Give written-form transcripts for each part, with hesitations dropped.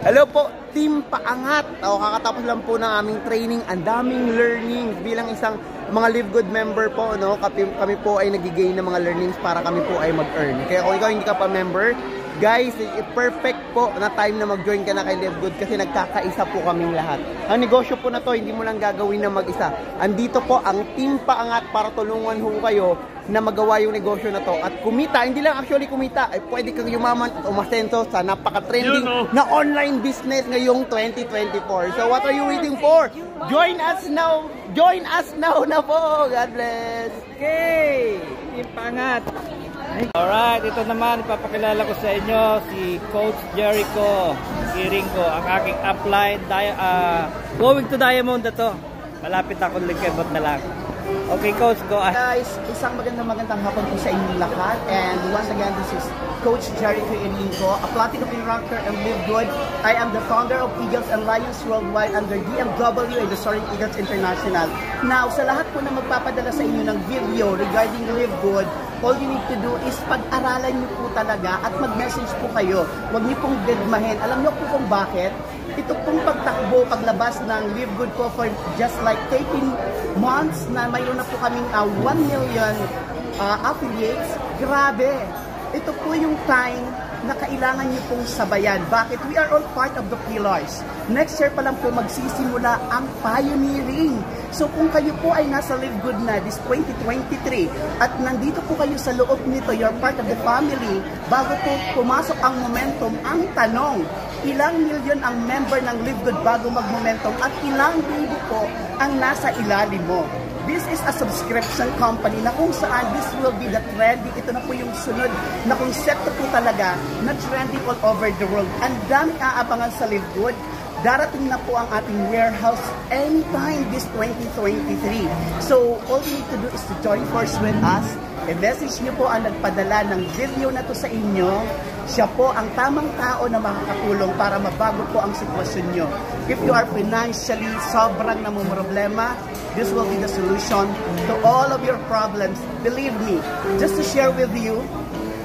Hello po, Team Paangat. Kakatapos lang po ng aming training. Ang daming learnings bilang isang mga Live Good member po, no? Kami po ay nagigain ng mga learnings para kami po ay mag-earn. Kaya kung ikaw hindi ka pa member, guys, perfect po na time na mag-join ka na kay Live Good kasi nagkakaisa po kaming lahat. Ang negosyo po na to, hindi mo lang gagawin na mag-isa. Andito po ang Team Paangat para tulungan ho kayo na magawa yung negosyo na to at kumita. Hindi lang actually kumita, ay pwede kang yumaman at umasenso sa napaka-trending na online business ngayong 2024. So what are you waiting for? Join us now! Join us now na po! God bless! Okay! Team Paangat! Alright, ito naman ipapakilala ko sa inyo si Coach Jericho Kiringo, ang aking upline going to Diamond na to. Malapit ako, likebot na lang. Okay, Coach, go ahead. Guys, isang magandang hapon po sa inyong lahat. And once again, this is Coach Jericho Kiringo, a Platinum Instructor and Live Good. I am the founder of Eagles and Lions Worldwide under DMW and the Soaring Eagles International. Now, sa lahat po na magpapadala sa inyo ng video regarding Live Good, all you need to do is pag-aralan niyo po talaga at mag-message po kayo. Huwag niyo pong dedmahin. Alam niyo po kung bakit? Ito pong pagtakbo, paglabas ng Live Good po for just like 13 months na mayroon na po kaming 1 million affiliates. Grabe! Ito po yung time na kailangan niyo pong sabayan. Bakit? We are all part of the pillars. Next year pa lang po magsisimula ang pioneering. So kung kayo po ay nasa Live Good na this 2023 at nandito po kayo sa loob nito, you're part of the family, bago po pumasok ang momentum, ang tanong, ilang milyon ang member ng Live Good bago mag-momentum at ilang libo po ang nasa ilalim mo? This is a subscription company na kung saan this will be the trending. Ito na po yung sunod na konsepto po talaga na trending all over the world. Ang daming aabangan sa Live Good. Darating na po ang ating warehouse anytime this 2023. So, all you need to do is to join force with us. I-message nyo po ang nagpadala ng video na to sa inyo. Siya po ang tamang tao na makakatulong para mabago po ang sitwasyon nyo. If you are financially sobrang namumroblema, this will be the solution to all of your problems. Believe me, just to share with you,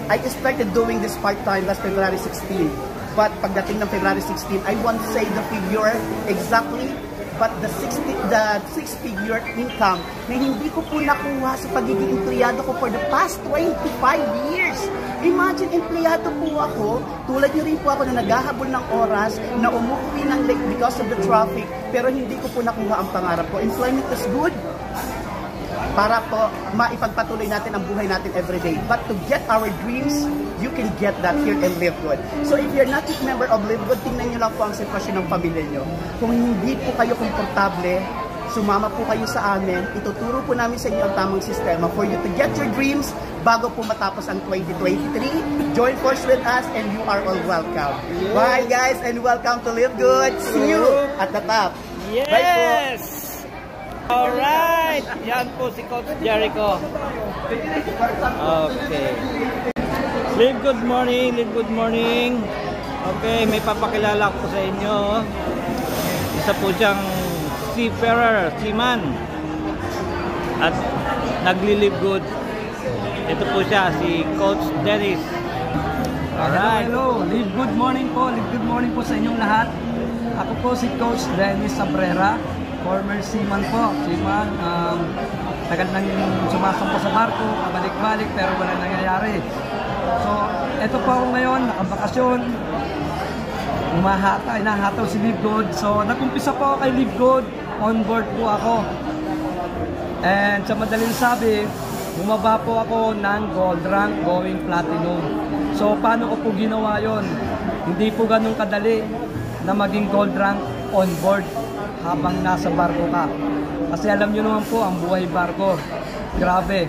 I started doing this part-time last February 16. But pagdating ng February 16, I won't say the figure exactly, but the six-figure income na hindi ko po nakuha sa pagiging empleyado ko for the past 25 years. Imagine, empleyado po ako, tulad nyo rin po ako na naghahabol ng oras, na umuwi ng late because of the traffic, pero hindi ko po nakuha ang pangarap ko. Employment is good para po maipagpatuloy natin ang buhay natin everyday. But to get our dreams, you can get that here in Live Good. So if you're not a member of Live Good, tingnan nyo lang po ang sitwasyon ng pamilya nyo. Kung hindi po kayo komportable, sumama po kayo sa amin. Ituturo po namin sa inyo ang tamang sistema for you to get your dreams bago po matapos ang 2023. Join force with us and you are all welcome. Yes. Bye guys and welcome to Live Good. See you at the top. Yes! Bye po. Alright! Yan po si Coach Jericho. Okay. Live good morning, live good morning. Okay, may papakilala ko sa inyo. Isa po siyang seafarer, seaman. At nagli-live good. Ito po siya, si Coach Dennis. Alright. Hello, live good morning po. Live good morning po sa inyong lahat. Ako po si Coach Dennis Sabrera. Former seaman po. Seaman, tagal nang sumasampo sa barko, kabalik-balik, pero wala nangyayari. So, eto po ako ngayon, nakabakasyon. Hinahataw si Live Good. So, nag-umpisa po ako kay Live Good. On board po ako. And sa madaling sabi, bumaba po ako ng gold rank going platinum. So, paano ko po ginawa yon? Hindi po ganun kadali na maging gold rank on board habang nasa barko ka. Kasi alam nyo naman po, ang buhay barko, grabe.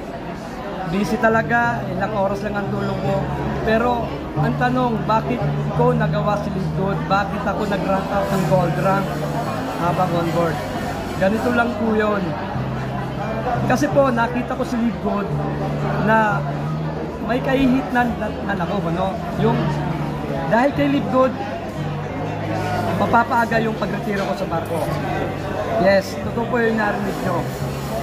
Busy talaga, ilang oras lang ang tulog mo. Pero, ang tanong, bakit ko nagawa si Live Good? Bakit ako nag-rank out ng gold rank habang on board? Ganito lang po yun. Kasi po, nakita ko si Live Good na may kahihitnan ako, ano? Yung, dahil kay Live Good, mapapaaga yung pagretiro ko sa barko. Yes, totoo po yung narinig nyo.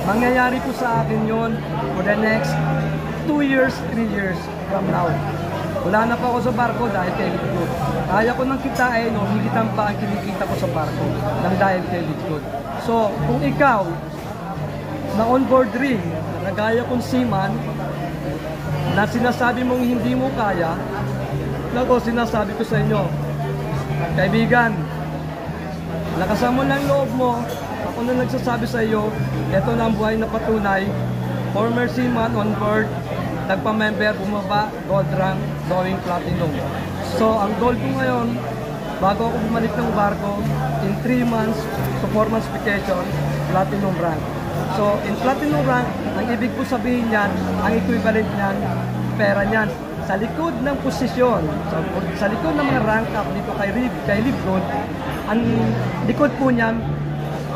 Mangyayari po sa akin yun for the next 2 years, 3 years from now. Wala na po ako sa barko dahil kay Live Good. Kaya ko nang kitain o higitan pa ang kinikita ko sa barko ng dahil kay Live Good. So, kung ikaw na on-board rin, na gaya kong seaman, na sinasabi mong hindi mo kaya, nako, sinasabi ko sa inyo, kaibigan, lakasan mo lang loob mo. Ako na nagsasabi sa iyo, ito na ang buhay na patunay. Former seaman on board, nagpa-member, bumaba, gold rank, going platinum. So, ang goal ko ngayon, bago ako bumalik ng barko, in 3 months, to 4 months vacation, platinum rank. So, in platinum rank, ang ibig po sabihin niyan, ang equivalent niyan, pera niyan. Sa likod ng posisyon, sa likod ng mga rank up dito kay Live Good, ang likod po niyan,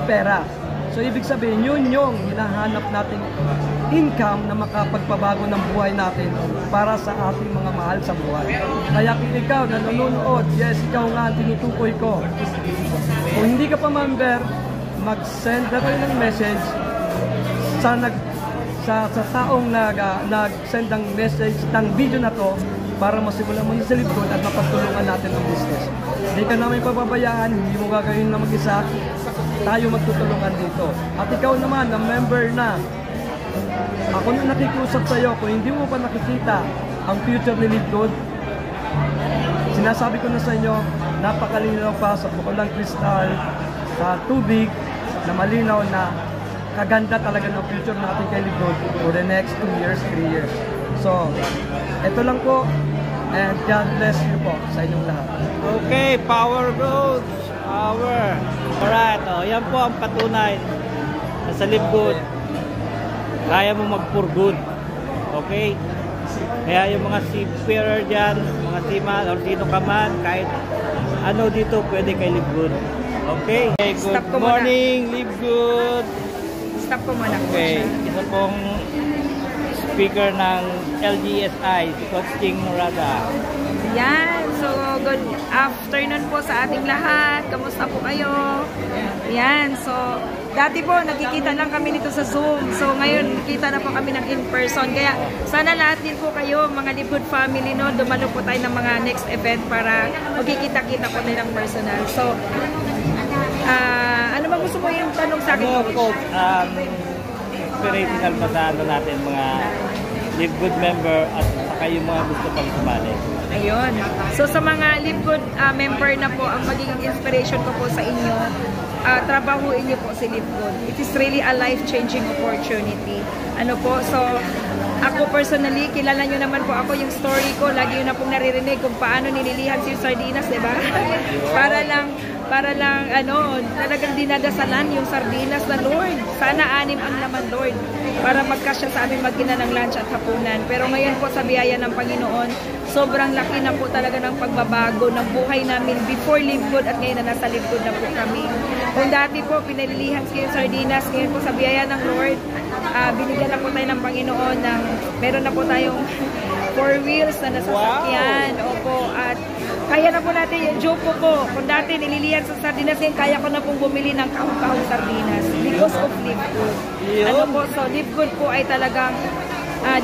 pera. So, ibig sabihin, yun yung hinahanap nating income na makapagpabago ng buhay natin para sa ating mga mahal sa buhay. Kaya kung ikaw na nanonood, yes, ikaw nga ang tinutukoy ko. Kung hindi ka pa member, mag-send na kayo ng message sa taong nag-send ng message ng video na to para masimulan mo yung sa Live Good at mapagtulungan natin ang business. Hindi ka namin pababayaan, hindi mo gagawin na mag-isa, tayo magtutulungan dito. At ikaw naman, na member na, ako na nakikiusap sa iyo, kung hindi mo pa nakikita ang future ni Live Good, sinasabi ko na sa inyo, napakalinaw pa sa bukulang kristal, sa tubig, na malinaw na kaganda talaga ng future natin kay Live Good for the next 2 years, 3 years. So, ito lang po, and God bless you po sa inyong lahat. Okay, power growth. Power. Alright, yan po ang patunay na sa Live Good, kaya mo mag-for good. Okay? Kaya yung mga seafarer dyan, mga seaman, or sino ka man, kahit ano dito, pwede kay Live Good. Okay? Good morning, Live Good. Stop ko muna. Okay, isa pong speaker ng LGSI, si Coach Ching Norada. Yan, so good afternoon po sa ating lahat. Kamusta po kayo? Yan, so dati po nakikita lang kami nito sa Zoom. So ngayon kita na po kami ng in-person. Kaya sana lahat din po kayo, mga Live Good family, no, dumalo po tayo ng mga next event para magkikita-kita po tayo ng personal. So, ano ba gusto mo yung tanong sa akin? Ano, Coach, inspirational pa sa ano natin, mga Live Good member at saka yung mga gusto pang sumali? Ayun. So sa mga Live Good member na po, ang magiging inspiration ko po sa inyo, trabahuin niyo po si Live Good. It is really a life-changing opportunity. Ano po, so ako personally, kilala nyo naman po ako, yung story ko, lagi yun na pong naririnig kung paano nililihan si sardinas, diba? para lang, ano, talagang dinadasalan yung sardinas na Lord. Sana 6 ang laman, Lord, para magkasya sa amin magkina ng lunch at hapunan. Pero ngayon po, sa biyaya ng Panginoon, sobrang laki na po talaga ng pagbabago ng buhay namin before Live Good at ngayon na nasa Live Good na po kami. Kung dati po, pinalilihan ko yung sardinas, ngayon po sa biyaya ng Lord, binigyan na po tayo ng Panginoon ng, meron na po tayong 4 wheels na nasasakyan. Wow. Opo, at kaya na po natin yung joke po. Kung dati nililihan sa sardinas, kaya ko na pong bumili ng kahong-kahong sardinas because of Live Good. Ano po, so Live Good po ay talagang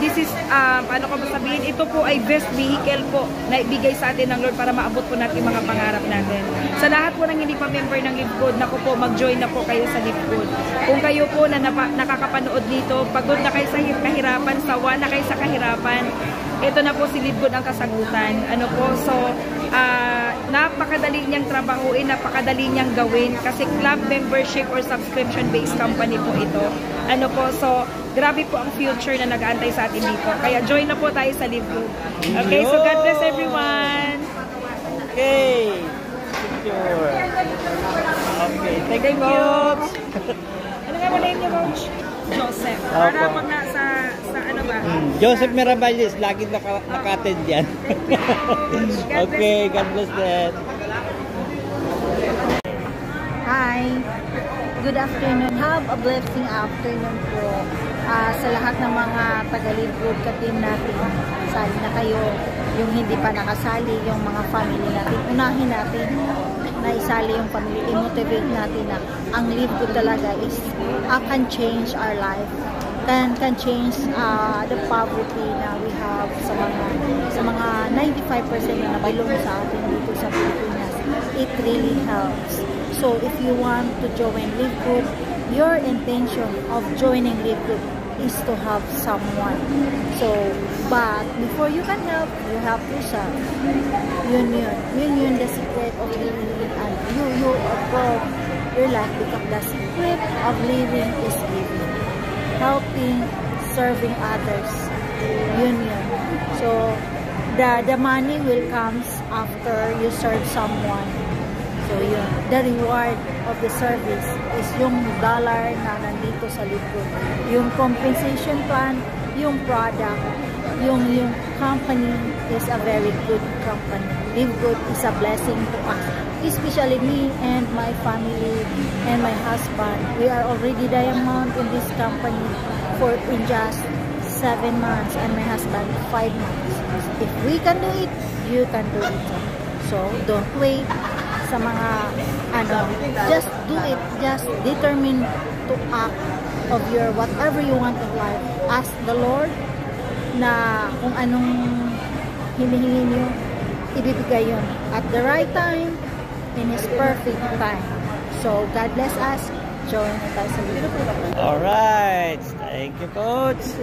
this is, ano ko ba sabihin, ito po ay best vehicle po na ibigay sa atin ng Lord para maabot po natin yung mga pangarap natin. Sa lahat po ng hindi pa member ng Live Good, naku po, mag-join na po kayo sa Live Good. Kung kayo po na nakakapanood dito, pagod na kayo sa kahirapan, sawa na kayo sa kahirapan, ito na po si Live Good ang kasagutan. Ano po, so napakadali niyang trabahuin, napakadali niyang gawin kasi club membership or subscription-based company po ito. Ano po, so grabe po ang future na nag-aantay sa atin dito. Kaya join na po tayo sa Live Good. Okay, so God bless everyone. Okay. Secure. Okay, thank you, Coach. Ano nga mo name niyo, Coach? Joseph. Para pag sa ano ba? Joseph Miravalles, lagi naka-attend yan. Okay, God bless that. Hi. Good afternoon. Have a blessing afternoon po sa lahat ng mga taga-Live Good ka-team natin. Sali na kayo. Yung hindi pa nakasali, yung mga family natin. Unahin natin na isali yung family. I-motivate natin na ang Live Good talaga is can change our life can change the poverty na we have sa mga 95% na nabilong sa atin dito sa Pilipinas. It really helps. So if you want to join Live Good, your intention of joining Live Good is to help someone. So, but before you can help, you help yourself. Yun the secret of living, and you approach your life because the secret of living is giving, helping, serving others. Yun. So, the money will comes after you serve someone. So yun, the reward of the service is yung dollar na nandito sa Live Good. Yung compensation plan, yung product, yung company is a very good company. Live Good is a blessing to us. Especially me and my family and my husband. We are already diamond in this company in just 7 months and my husband 5 months. If we can do it, you can do it. So don't wait sa mga just do it, just determine to act of your whatever you want in life. Ask the Lord na kung anong hinihingi niyo, ibibigay yun at the right time, in His perfect time. So God bless us. Join tayo sa Live Good. Alright, thank you, Coach.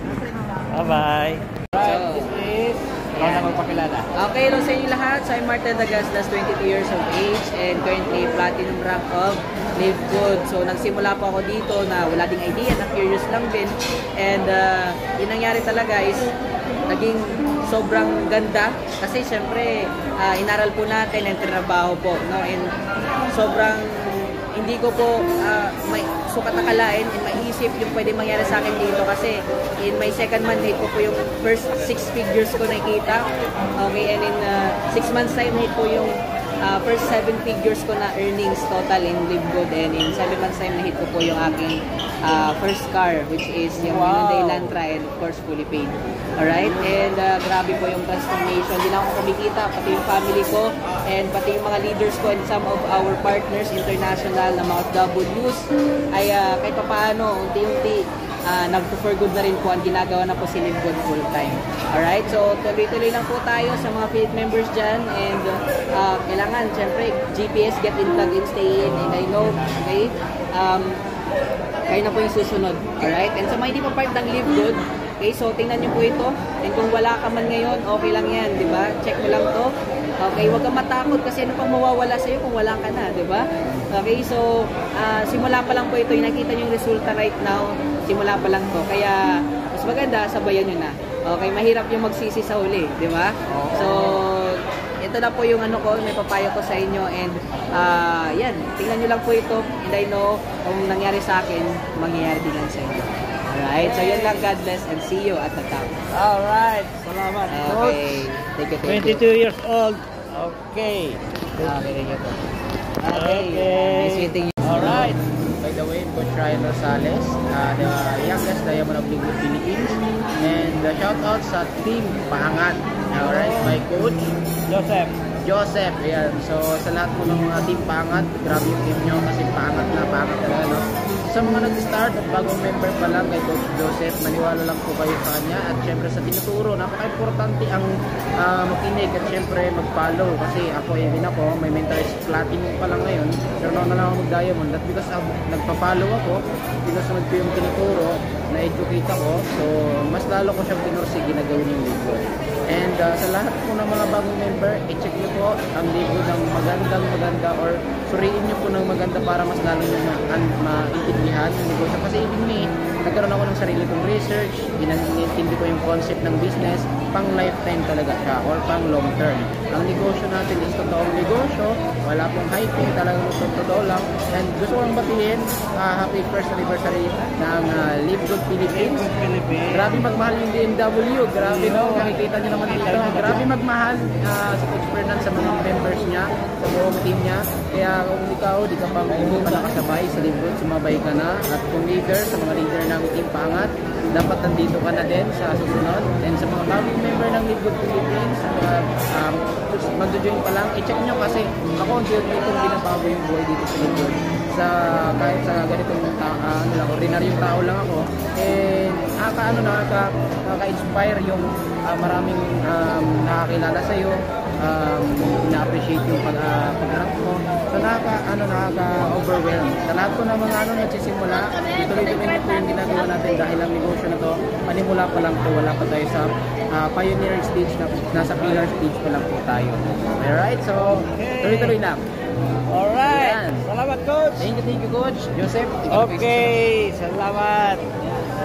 Bye-bye. So, this is ikaw na magpakilala. Okay, hello sa inyo lahat. So, I'm Martin Dagasdas, 22 years of age and currently platinum rank of Live Good. So, nagsimula po ako dito na wala ding idea, na curious lang din. And yung nangyari talaga is naging sobrang ganda kasi syempre inaral po natin and trabaho po, no? And sobrang hindi ko po may sukat akalain and maisip yung pwede mangyari sa akin dito kasi in my second mandate ko po yung first 6 figures ko nakita. Okay, and in 6 months time hit po yung first 7 figures ko na earnings total in Live Good, and in 7 months time na hit ko po yung aking first car, which is yung Hyundai Elantra, and of course fully paid. Alright, and grabe po yung transformation. Hindi na ako kumikita, pati yung family ko and pati yung mga leaders ko and some of our partners international na mga W's ay kahit pa paano unti-unti nag-for good na rin po ang ginagawa na po si Live Good full time. Alright, so tuloy-tuloy lang po tayo sa mga field members dyan, and kailangan syempre GPS, get in, plug in, stay in, and I know, okay, kayo na po yung susunod. Alright, and sa mga hindi pa part ng Live Good, okay, so tingnan nyo po ito, and kung wala ka man ngayon, okay lang yan, di ba? Check mo lang to. Okay, huwag kang matakot kasi ano pang mawawala sa'yo kung wala ka na, di ba? Okay, so simula pa lang po ito, yung nakita nyo yung resulta right now, simula pa lang to. Kaya mas maganda, sabayan nyo na. Okay, mahirap yung magsisi sa huli, di ba? So ito na po yung ano ko, may papayo ko sa inyo, and yan, tingnan nyo lang po ito, and I know kung nangyari sa akin, mangyayari din lang sa inyo. Alright, so yan lang, God bless, and see you at the top. Alright, salamat. Okay, thank you. 22 years old. Okay. Okay, thank you. Okay, nice meeting you. Alright. By the way, Coach Ryan Rosales, the youngest diamond of Live Good Philippines, and shout out sa team Paangat. Alright, by Coach Joseph, yan. So sa lahat po ng mga team Paangat, grabe yung team nyo kasi Paangat talaga, no? Sa mga nag-start at bagong member pa lang kay Coach Joseph, maniwala lang po kayo sa kanya, at syempre sa tinuturo, napaka-importante ang makinig at syempre mag-follow, kasi ako, even ako, may mentalist platinum pa lang ngayon, pero na lang ako mag-diamond, at because nagpa-follow ako, pinusunod ko yung tinuturo, na-educate ako, so mas lalo ko siyang pinursige na gawin yung Live Good. And sa lahat po ng mga bagong member, i-check nyo po ang Live Good ng maganda, or suriin nyo po ng maganda para mas lalo nyo maintindihan yung negosyo. Kasi even me, nagkaroon ako ng sarili kong research, inintindi ko yung concept ng business, pang lifetime talaga siya, or pang long term. Ang negosyo natin is totoong negosyo, wala pong hyping, talagang totoo lang. And gusto kong batiin, happy first anniversary ng Live Good Philippines. Grabe magmahal yung BMW, grabe, no? Nakikita nyo naman dito, grabe magmahal si Coach Fernand sa mga members niya, sa buong team niya. Kaya kung ikaw, di ka pa nakasabay sa Live Good, sumabay ka na. At kung leader, sa mga leader ng team Paangat, dapat nandito ka na din sa susunod. And sa mga bagong member ng Live Good Philippines, magjo-join pa lang, i-check nyo kasi ako unti-unti kong binabago yung buhay dito sa Live Good. Kahit sa ganitong ordinaryong tao lang ako, nakaka-inspire yung maraming nakakilala sa'yo, na-appreciate yung pag-rank mo. So nakaka-overwhelm. Sa lahat ko ng mga nagsisimula, tuloy-tuloy na po yung ginagawa natin dahil ang negosyo na to, panimula pa lang po, wala pa tayo sa pioneer stage, nasa pillar stage pa lang po tayo. Alright, so tuloy-tuloy lang. Alright. Ayan. Salamat, Coach. Thank you, Coach. Joseph. Okay, salamat.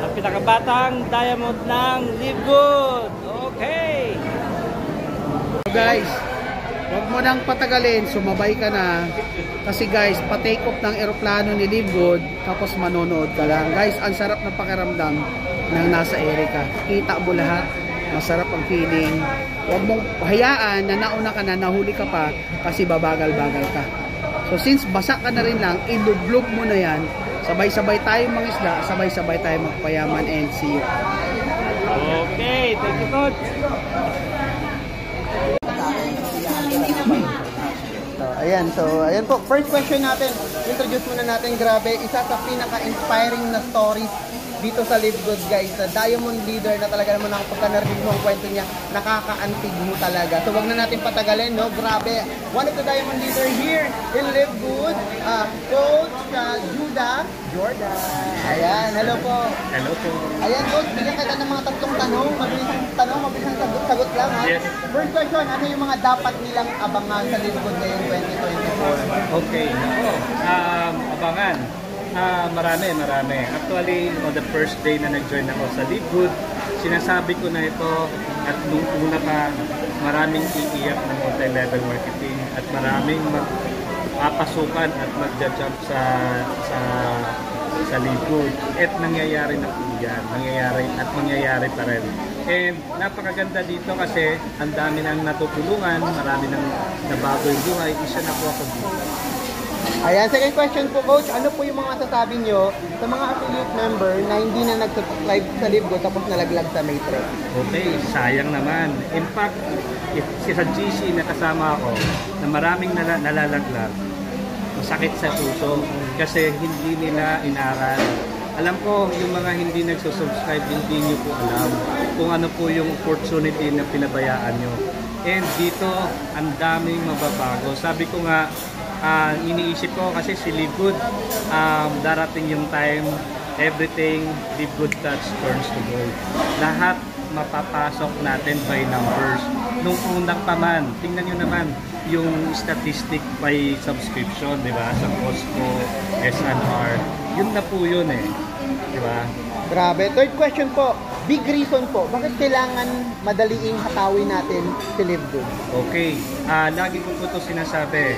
Ang pinakabatang diamond ng Live Good. Okay. So guys, huwag mo nang patagalin, sumabay ka na. Kasi guys, pa-take off ng eroplano ni Live Good, tapos manonood ka lang. Guys, ang sarap ng pakiramdam ng nasa Erica. Kita mo lahat. Masarap ang feeling. Huwag mong hayaan na nauna ka na, nahuli ka pa kasi babagal-bagal ka. So since basa ka na rin lang, ilublog mo na yan. Sabay-sabay tayo mangisda, sabay-sabay tayo magpayaman, and see you. Okay, thank you, Coach. So, ayan po. First question natin. Introduce muna natin, grabe, isa sa pinaka-inspiring na stories dito sa Live Good, guys. Diamond leader na talaga naman ako pagka narinig mo ang kwento niya, nakakaantig mo talaga. So, wag na natin patagalin, no? Grabe. One of the diamond leader here in Live Good, Coach Judah Jordan. Ayan, hello po. Hello po. Ayan, Coach, bigyan kita ng mga tatlong tanong. Mabilisang sagot lang, ha? Yes. First question, ano yung mga dapat nilang abangan sa Live Good ngayong 2024? Okay, nako. Abangan. Marami. Actually, on the first day na nag-join ako sa Live Good, sinasabi ko na ito at nung una pa, maraming iiyak ng multi-level marketing at maraming magpapasukan at magja-jump sa Live Good. At nangyayari na po yan. Mangyayari pa rin. And napakaganda dito kasi ang dami nang natutulungan, marami nang nabago yung buhay. Isa na po ako dito. Ayan, second question po, Coach. Ano po yung mga sasabi nyo sa mga affiliate member na hindi na nag-subscribe sa Live Good tapos nalaglag sa Matrix? Okay, sayang naman. In fact, sa GC na kasama ako na maraming nalalaglag, masakit sa puso kasi hindi nila inaral. Alam ko, yung mga hindi nagsusubscribe, hindi nyo po alam kung ano po yung opportunity na pinabayaan nyo. And dito, ang daming mababago. Sabi ko nga, iniisip ko kasi si Live Good, darating yung time, everything Live Good touch turns to gold. Lahat mapapasok natin by numbers. Nung unang paman, tingnan nyo naman yung statistic by subscription, di ba? Sa Costco, SNR, yun na po yun eh. Di ba? Grabe. Third question po, big reason po, bakit kailangan madaliing hatawin natin si Live Good? Okay. Lagi ko po ito sinasabi.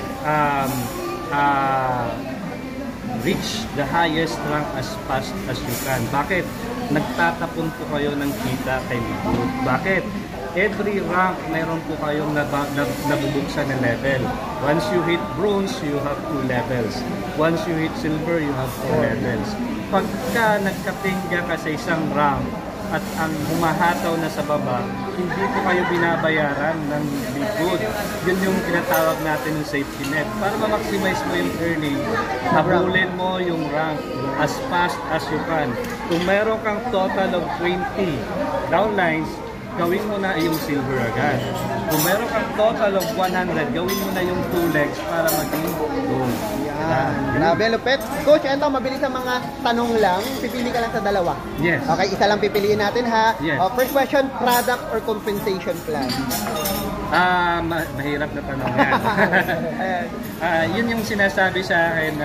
Reach the highest rank as fast as you can. Bakit? Nagtatapon po kayo ng kita kay Live Good. Bakit? Every rank, mayroon po kayong nabubuksan na level. Once you hit bronze, you have 2 levels. Once you hit silver, you have 4 levels. Pagka nagkatingga ka sa isang rank at ang humahataw na sa baba, hindi po kayo binabayaran ng Live Good. Yun yung tinatawag natin ng safety net. Para ma-maximize mo yung earning, habulin mo yung rank as fast as you can. Kung mayroon kang total of 20 downlines, gawin mo na yung silver agad. Kung meron kang total of 100, gawin mo na yung 2 legs para maging gold. Grabe, lupit. Coach, ito, mabilis ang mga tanong lang. Pipili ka lang sa dalawa. Yes. Okay, isa lang pipiliin natin, ha? Yes. First question, product or compensation plan? Mahirap na tanong yan. Yun yung sinasabi sa akin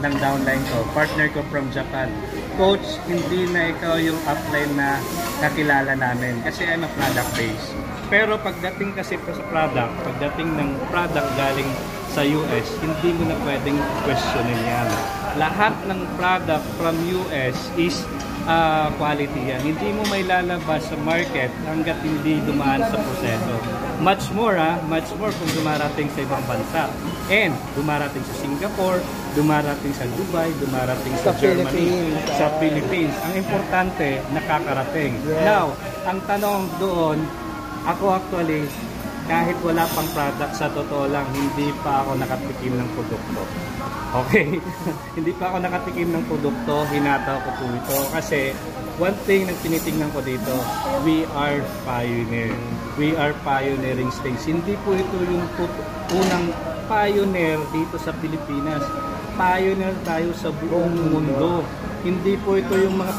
ng downline ko, partner ko from Japan. Coach, hindi na ikaw yung upline na kakilala namin kasi I'm a product base. Pero pagdating kasi sa product, pagdating ng product galing sa US, hindi mo na pwedeng questionin yan. Lahat ng product from US is quality yan. Hindi mo may lalabas sa market hanggat hindi dumaan sa proseso. Much more kung dumarating sa ibang bansa. And dumarating sa Singapore, dumarating sa Dubai, dumarating sa Germany, sa Philippines. Ang importante, nakakarating. Yeah. Now, ang tanong doon, ako actually, kahit wala pang product, sa totoo lang, hindi pa ako nakatikim ng produkto. Okay? Hindi pa ako nakatikim ng produkto, hinataw ko po ito. Kasi, one thing na tinitingnan ko dito, we are pioneer. We are pioneering stage. Hindi po ito yung unang pioneer dito sa Pilipinas. Pioneer tayo sa buong mundo. Hindi po ito yung mga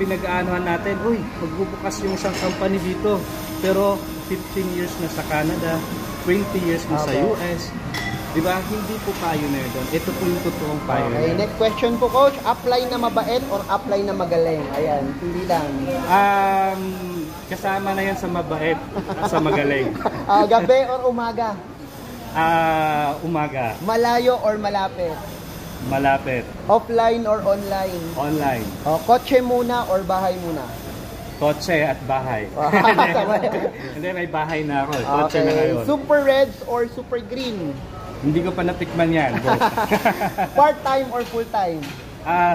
pinag-aanohan natin, uy, magbubukas yung isang company dito. Pero 15 years na sa Canada, 20 years na sa US. Diba? Hindi po pioneer doon. Ito po yung totoong pioneer. Okay, next question po, Coach. Apply na mabait or apply na magaling? Ayan, hindi lang. Kasama na yan sa mabait at sa magaling. Gabi or umaga? Umaga. Malayo or malapit? Malapit. Offline or online? Online. Kotse muna or bahay muna? Kotse at bahay. Hindi, may bahay na ako. Kotse na ngayon. Super Reds or Super Green? Hindi ko pa natikman yan. Part-time or full-time?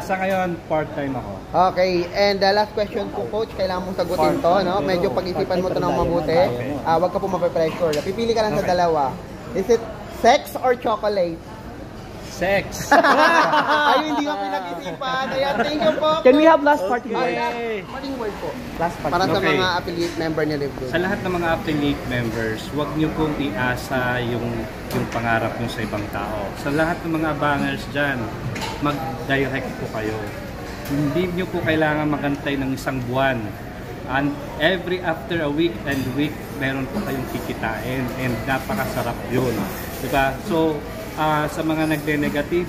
Sa ngayon, part-time ako. Okay, and the last question po, Coach, kailangan mong sagutin to, no? Medyo pag-isipan mo to ng mabuti. Huwag ka po mape-pressure. Pipili ka lang sa dalawa. Is it sex or chocolate? Sex. Ay, hindi ka pinag-isipan. Ayan, thank you po. Can we have last party word? Maling word po. Last party. Para sa mga affiliate member ni Live Good. Sa lahat ng mga affiliate members, huwag niyo pong iasa yung pangarap niyo sa ibang tao. Sa lahat ng mga bangers dyan, mag-direct po kayo. Hindi niyo po kailangan magantay ng isang buwan. And every after a week and week, meron po kayong kikitain. And napakasarap yun. Diba? So, sa mga nagne-negative,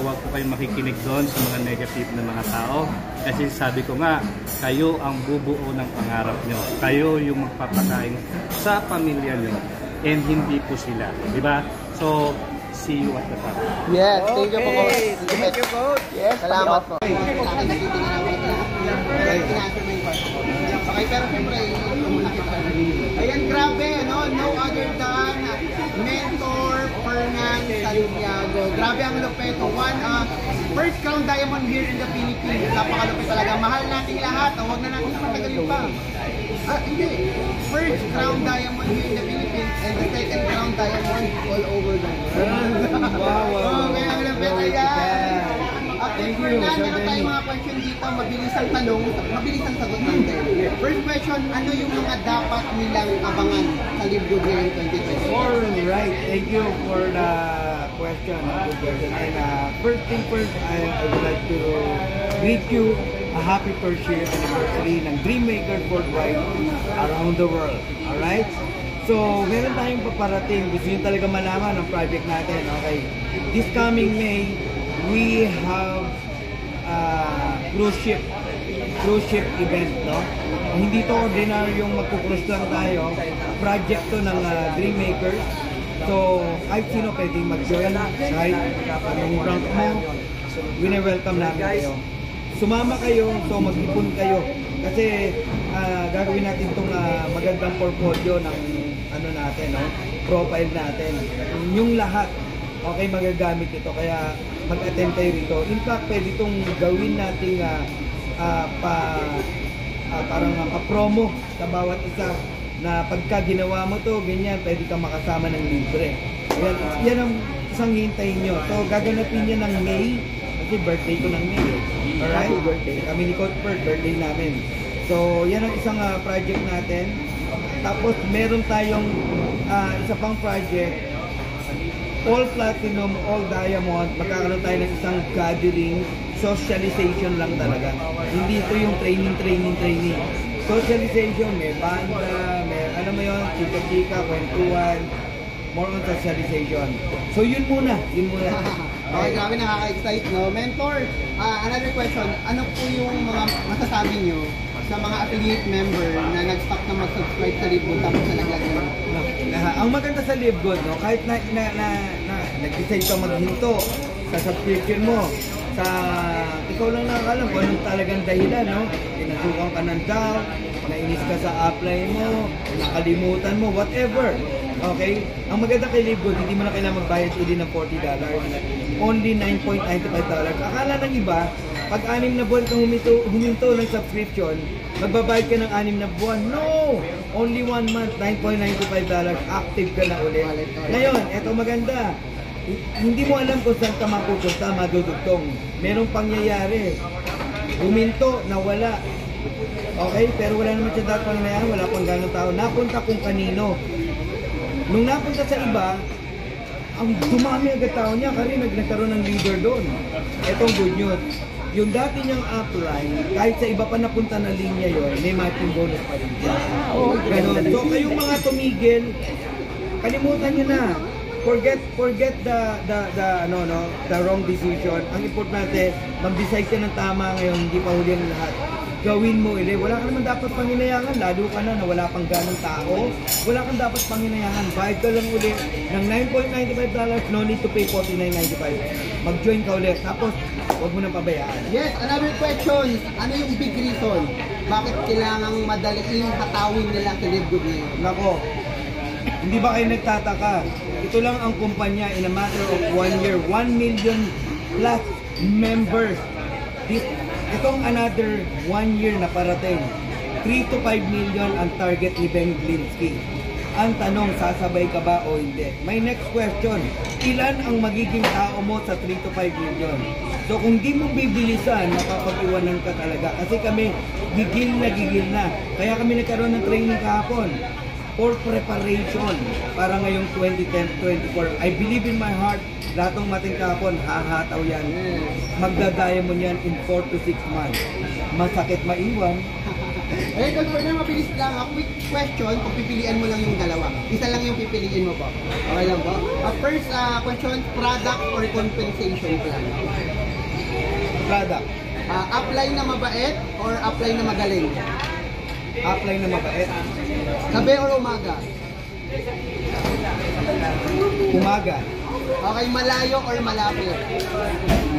huwag po kayong makikinig doon sa mga negative na mga tao. Kasi sabi ko nga, kayo ang bubuo ng pangarap nyo. Kayo yung magpapakain sa pamilya nyo. And hindi po sila. Diba? So, see you at the top. Yes, thank you po, Coach. Thank you, Coach. Yes, salamat po. Okay, pero siyempre, ayan, grabe, no? No other than Mentor Fernan Santiago. Grabe ang lupit. First crown diamond here in the Philippines. Napakalupit talaga. Mahal nating lahat. Huwag na natin patagalin pa. Hindi. First crown diamond here in the Philippines and the second crown diamond all over the world. Wow. Okay, ang lupit. Ayan. Thank you. Meron tayong mga question dito, mabilis ang tanong, mabilis ang sagot natin. First question, ano yung mga dapat nilang abangan sa Live Good here in 2020? Alright, thank you for the question. And first thing first, I would like to greet you a happy first year anniversary ng Dreammaker Worldwide around the world. Alright? So, meron tayong paparating. Gusto nyo talaga malaman ang project natin. Okay? This coming May, we have cruise ship event, no? Hindi to ordinary yung magku-cruise lang tayo. Project to ng Dreammakers. So, kahit sino pwedeng mag-join, kahit anong rank mo, wini-welcome namin kayo. Sumama kayo, so mag-ipon kayo. Kasi gagawin natin itong magandang portfolio ng ano natin, no? Profile natin. Yung lahat, okay, magagamit ito. Kaya mag-attend kayo rito. In fact, pwede itong gawin nating parang pa-promo sa bawat isa na pagka ginawa mo to, ganyan, pwede kang makasama ng libre. Yan ang isang hintayin nyo. So, gaganapin niya ng May, kasi birthday ko ng May. Alright? Birthday. Kami ni Coach Bert, birthday namin. So, yan ang isang project natin. Tapos, meron tayong isa pang project, all platinum, all diamond. Magkakaroon tayo ng isang gathering, socialization lang talaga. Hindi ito yung training. Socialization, may banda, may alam mo yun, chika-chika, kwentuhan, more on socialization. So yun muna. Okay, grabe, nakaka-excite, no? Mentor, another question, ano po yung mga masasabi nyo sa mga affiliate member na nag-stop na mag-subscribe sa Live Good tapos na naglagay? Ang maganda sa Live Good, no? Kahit na nag-decide ka maghinto sa subscription mo, sa ikaw lang nakakalam kung anong talagang dahilan, no? Pinasukan ka ng doubt, nainis ka sa apply mo, nakalimutan mo, whatever. Okay? Ang maganda kay Live Good, hindi mo na kailangan magbayad uli ng $40. Only $9.95. Akala ng iba, pag 6 na buwan kang huminto ng subscription, magbabayad ka ng 6 na buwan. No! Only 1 month, $9.95. Active ka na ulit. Ngayon, eto maganda. Hindi mo alam kung saan ka mapupunta, madudugtong. Merong pangyayari. Huminto, nawala. Okay? Pero wala naman siya dapat pangyayaran, wala pang ganong tao. Napunta kung kanino. Nung napunta sa iba, ang dumami agad tao niya, kasi nagkaroon ng leader doon. Etong good news. Yung dati niyang upline, kahit sa iba pa napunta na linya yon, may matching bonus pa rin siya. Ganon. So kayong mga tumigil, kalimutan niyo na. Forget the wrong decision. Ang importante, mag-decide ka ng tama ngayon, hindi pa huli ang lahat. Gawin mo ulit. Wala ka naman dapat panginayangan, lalo ka na wala pang ganong tao. Wala kang dapat panginayangan. Bayad ka lang ulit ng $9.95, no need to pay $49.95. Mag-join ka ulit. Tapos, huwag mo nang pabayaan. Yes, another question. Ano yung big reason? Bakit kailangang madaliin hatawin nila kay Live Good ngayon? Nako, hindi ba kayo nagtataka? Ito lang ang kumpanya in a matter of 1 year, 1 million plus members. Itong another 1 year na parating, 3 to 5 million ang target ni Ben Glinsky. Ang tanong, sasabay ka ba o hindi? My next question, ilan ang magiging tao mo sa 3 to 5 million? So kung di mo bibilisan, makapag-iwanan ka talaga. Kasi kami, gigil na. Kaya kami nagkaroon ng training kahapon for preparation para ngayong 2010-24. I believe in my heart, lahat ng mating kahapon, hahataw yan. Magda-diamond yan in 4 to 6 months. Masakit maiwan. Eh, Conformer, mabilis lang. A quick question, kung pipilian mo lang yung dalawa. Isa lang yung pipiliin mo po. Okay lang po? First question, product or compensation plan? Product. Apply na mabait or apply na magaling? Apply na mabait. Gabi or umaga? Umaga. Okay, malayo or malapit?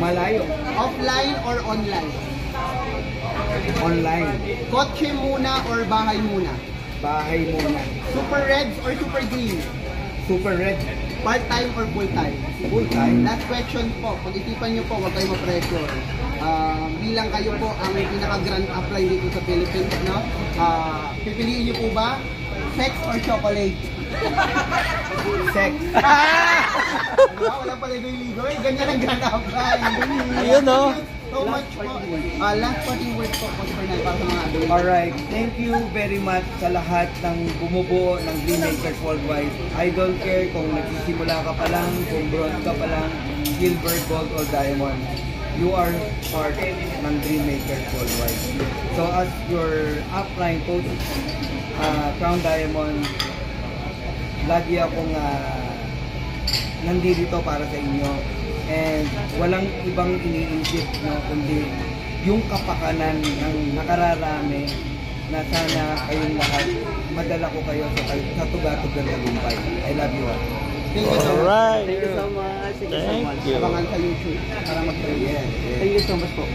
Malayo. Offline or online? Online. Kotse muna or bahay muna? Bahay muna. Super Reds or Super Green? Super red. Part-time or full-time? Full-time. Last question po, pag-isipan nyo po, huwag kayo ma-pressure. Bilang kayo po ang pinaka-grand upline dito sa Philippines, no? Pipiliin nyo po ba sex or chocolate? Sex. Wala pala ligo eh. Ganyan ang grand upline. Ayun, no? So much po. Last parting words po, Conformer, para sa mga adult. Alright, thank you very much sa lahat ng bumubuo ng Dream Makers Worldwide. I don't care kung nagsisimula ka pa lang, kung bronze ka pa lang, silver, gold, or diamond. You are part ng Dream Makers Worldwide. So as your upline coach, Crown Diamond, lagi akong nandito para sa inyo. And walang ibang iniisip, no, kundi yung kapakanan ng nakararami na sana kayong lahat madala ko kayo sa tugatog ng tagumpay. I love you all. Thank you so much. Alright. Thank you so much. Thank you so Thank much. you. Abangan sa YouTube para mag-trade. Thank you so much po.